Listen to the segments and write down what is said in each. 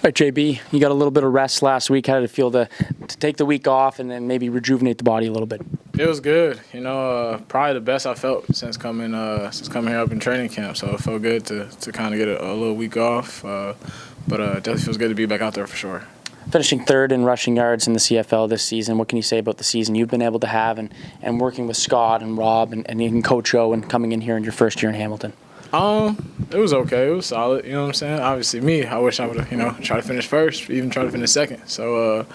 right, JB, you got a little bit of rest last week. How did it feel to take the week off and then maybe rejuvenate the body a little bit? It was good. Probably the best I felt since coming here up in training camp. So it felt good to kind of get a little week off. But it definitely feels good to be back out there for sure. Finishing third in rushing yards in the CFL this season, what can you say about the season you've been able to have and working with Scott and Rob and even Coach O and coming in here in your first year in Hamilton? It was okay. It was solid. You know what I'm saying? Obviously, I wish I would have, tried to finish first, even try to finish second. So,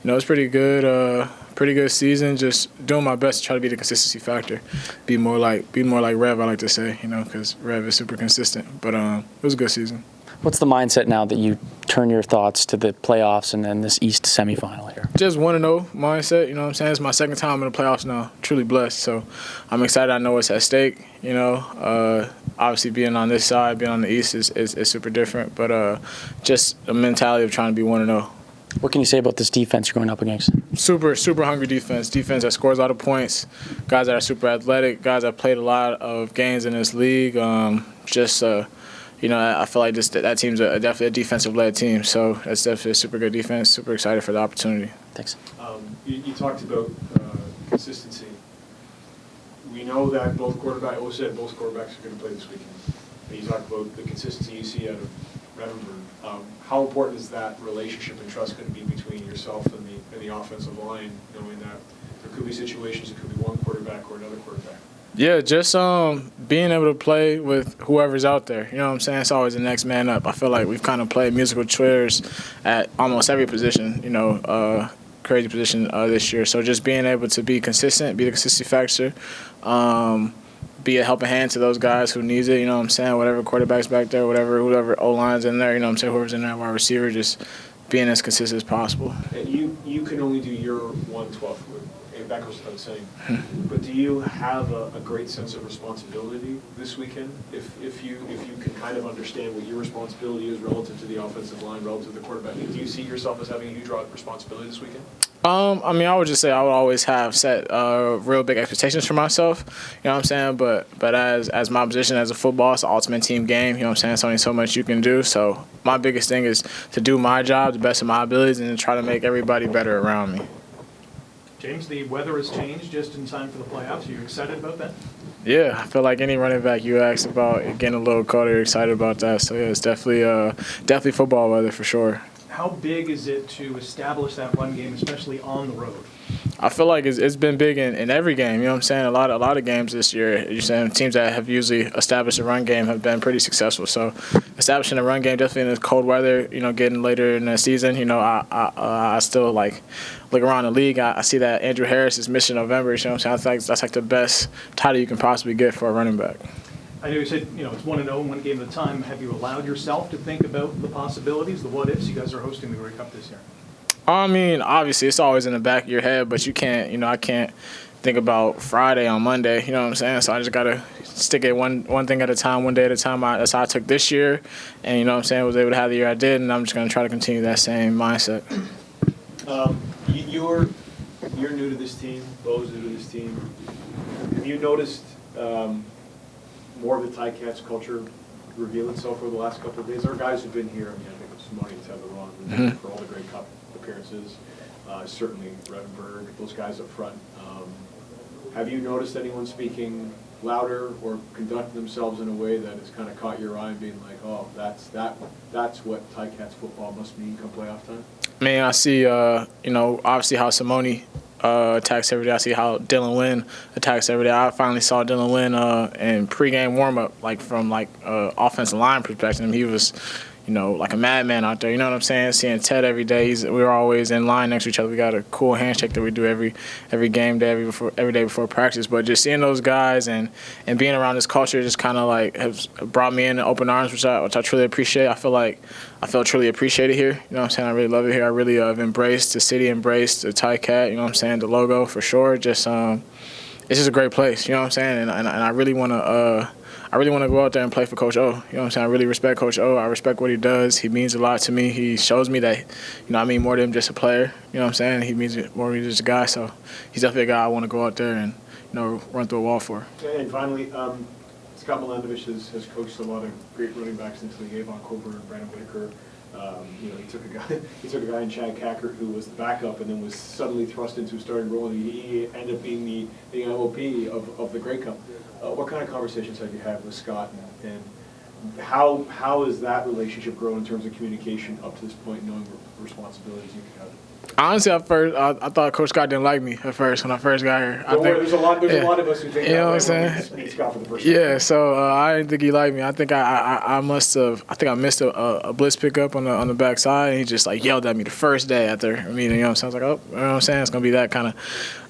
it's pretty good. Pretty good season. Just doing my best to try to be the consistency factor. Be more like Rev, I like to say, because Rev is super consistent. But it was a good season. What's the mindset now that you turn your thoughts to the playoffs and then this East semifinal here? Just want to know mindset, you know what I'm saying? It's my second time in the playoffs now. Truly blessed. So I'm excited. I know what's at stake, Obviously being on this side, being on the East is super different. But just a mentality of trying to be 1-0. What can you say about this defense you're going up against? Super hungry defense. Defense that scores a lot of points. Guys that are super athletic. Guys that played a lot of games in this league. I feel like that team's definitely a defensive-led team, so that's definitely a super good defense. Super excited for the opportunity. Thanks. You talked about consistency. We know that both quarterbacks are going to play this weekend. And you talked about the consistency you see out of Revenberg. How important is that relationship and trust going to be between yourself and the offensive line, knowing that there could be situations, it could be one quarterback or another quarterback? Yeah, just being able to play with whoever's out there. You know what I'm saying? It's always the next man up. I feel like we've kind of played musical chairs at almost every position, crazy position this year. So just being able to be consistent, be the consistency factor, be a helping hand to those guys who needs it, whatever quarterback's back there, whoever O-line's in there, whoever's in there, wide receiver, just being as consistent as possible. And you can only do your 1/12. That goes without saying. But do you have a great sense of responsibility this weekend? If you can kind of understand what your responsibility is relative to the offensive line, relative to the quarterback, do you see yourself as having a huge responsibility this weekend? I would just say I would always have set real big expectations for myself, you know what I'm saying? But as my position as a football, it's an ultimate team game, you know what I'm saying? It's only so much you can do. So my biggest thing is to do my job, the best of my abilities, and to try to make everybody better around me. James, the weather has changed just in time for the playoffs. Are you excited about that? Yeah, I feel like any running back you asked about getting a little colder, you're excited about that. So, yeah, it's definitely football weather for sure. How big is it to establish that run game, especially on the road? I feel like it's been big in every game. You know what I'm saying? A lot of games this year. You're saying teams that have usually established a run game have been pretty successful. So establishing a run game, definitely in this cold weather. Getting later in the season. I still look around the league. I see that Andrew Harris is missing November. You know what I'm saying? That's like the best title you can possibly get for a running back. I know you said it's 1-0, one game at a time. Have you allowed yourself to think about the possibilities, the what ifs? You guys are hosting the Grey Cup this year. Obviously, it's always in the back of your head, but you can't, I can't think about Friday on Monday, you know what I'm saying? So I just got to stick it one thing at a time, one day at a time. That's how I took this year, and, you know what I'm saying, was able to have the year I did, and I'm just going to try to continue that same mindset. You're new to this team, Bo's new to this team. Have you noticed more of the Ticats culture reveal itself over the last couple of days? There are guys who've been here, I think it's Simone and Tetheron for all the Grey Cup appearances, certainly Revenberg, those guys up front. Have you noticed anyone speaking louder or conducting themselves in a way that has kind of caught your eye and being like, oh, that's what Ticats football must mean come playoff time? I see, obviously how Simone attacks every day. I see how Dylan Wynn attacks every day. I finally saw Dylan Wynn in pregame warm-up, from offensive line perspective. He was, like a madman out there. You know what I'm saying? Seeing Ted every day. We're always in line next to each other. We got a cool handshake that we do every game day, every day before practice. But just seeing those guys and being around this culture just kind of has brought me in open arms, which I truly appreciate. I felt truly appreciated here. You know what I'm saying? I really love it here. I really have embraced the city, embraced the Ticat. You know what I'm saying? The logo for sure. Just it's just a great place. You know what I'm saying? And I really want to. I really want to go out there and play for Coach O. You know what I'm saying? I really respect Coach O. I respect what he does. He means a lot to me. He shows me that, I mean more than just a player. You know what I'm saying? He means more than just a guy. So he's definitely a guy I want to go out there and, run through a wall for. And finally, Scott Milanovich has coached a lot of great running backs into the Avon Coburn, Brandon Whitaker. He took a guy in Chad Cackert who was the backup and then was suddenly thrust into starting role. And he ended up being the MOP of the Grey Cup. What kind of conversations have you had with Scott, and how has that relationship grown in terms of communication up to this point, knowing what responsibilities you have? Honestly, at first, I thought Coach Scott didn't like me at first when I first got here. There's a lot of us who think You know that what I'm when we saying? meet Scott for the first time. Yeah, so I didn't think he liked me. I think I must have. I think I missed a blitz pickup on the backside, and he just like yelled at me the first day after a meeting. You know what I'm saying? I was like, oh, you know what I'm saying? It's gonna be that kind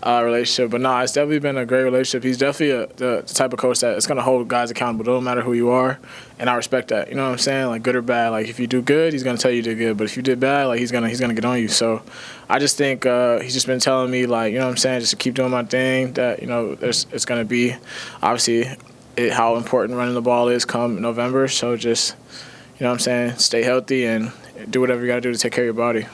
of relationship. But no, it's definitely been a great relationship. He's definitely the type of coach that is gonna hold guys accountable. It don't matter who you are, and I respect that. You know what I'm saying? Like good or bad. Like if you do good, he's gonna tell you did good. But if you did bad, like he's gonna get on you. So I just think he's just been telling me like, you know what I'm saying, just to keep doing my thing. That it's gonna be obviously how important running the ball is come November. So just, you know what I'm saying, stay healthy and do whatever you got to do to take care of your body.